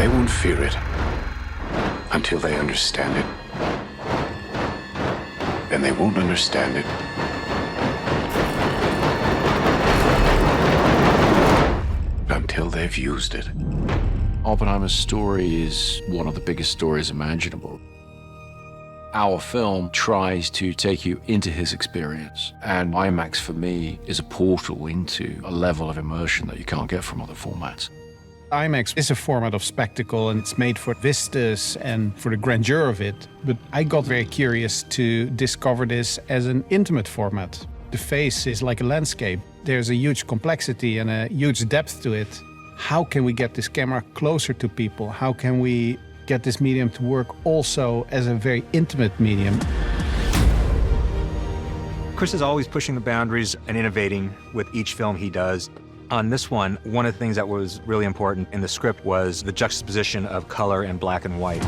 They won't fear it until they understand it. And they won't understand it until they've used it. Oppenheimer's story is one of the biggest stories imaginable. Our film tries to take you into his experience, and IMAX for me is a portal into a level of immersion that you can't get from other formats. IMAX is a format of spectacle, and it's made for vistas and for the grandeur of it. But I got very curious to discover this as an intimate format. The face is like a landscape. There's a huge complexity and a huge depth to it. How can we get this camera closer to people? How can we get this medium to work also as a very intimate medium? Chris is always pushing the boundaries and innovating with each film he does. On this one of the things that was really important in the script was the juxtaposition of color and black and white.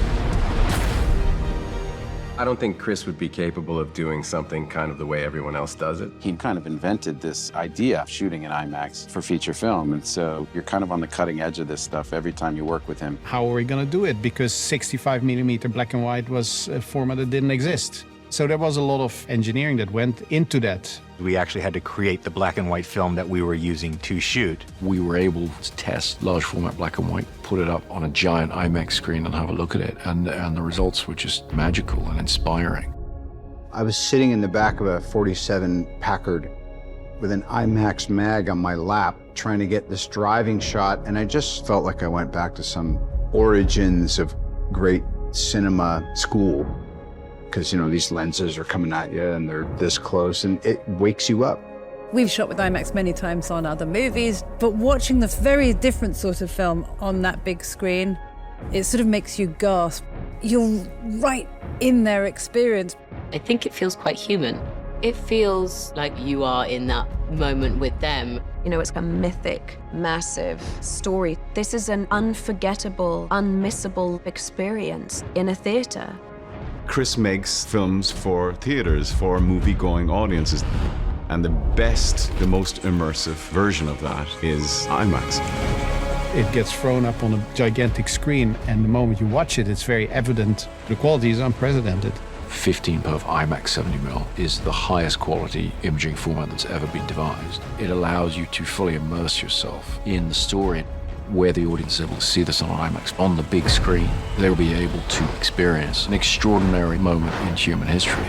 I don't think Chris would be capable of doing something kind of the way everyone else does it. He kind of invented this idea of shooting in IMAX for feature film, and so you're kind of on the cutting edge of this stuff every time you work with him. How are we going to do it? Because 65mm black and white was a format that didn't exist. So there was a lot of engineering that went into that. We actually had to create the black and white film that we were using to shoot. We were able to test large format black and white, put it up on a giant IMAX screen and have a look at it, and the results were just magical and inspiring. I was sitting in the back of a 47 Packard with an IMAX mag on my lap, trying to get this driving shot, and I just felt like I went back to some origins of great cinema school. Because, you know, these lenses are coming at you and they're this close, and it wakes you up. We've shot with IMAX many times on other movies, but watching this very different sort of film on that big screen, it sort of makes you gasp. You're right in their experience. I think it feels quite human. It feels like you are in that moment with them. You know, it's a mythic, massive story. This is an unforgettable, unmissable experience in a theater. Chris makes films for theaters, for movie-going audiences. And the best, the most immersive version of that is IMAX. It gets thrown up on a gigantic screen, and the moment you watch it, it's very evident. The quality is unprecedented. 15 per IMAX 70mm is the highest quality imaging format that's ever been devised. It allows you to fully immerse yourself in the story. Where the audience is able to see this on IMAX on the big screen, they'll be able to experience an extraordinary moment in human history.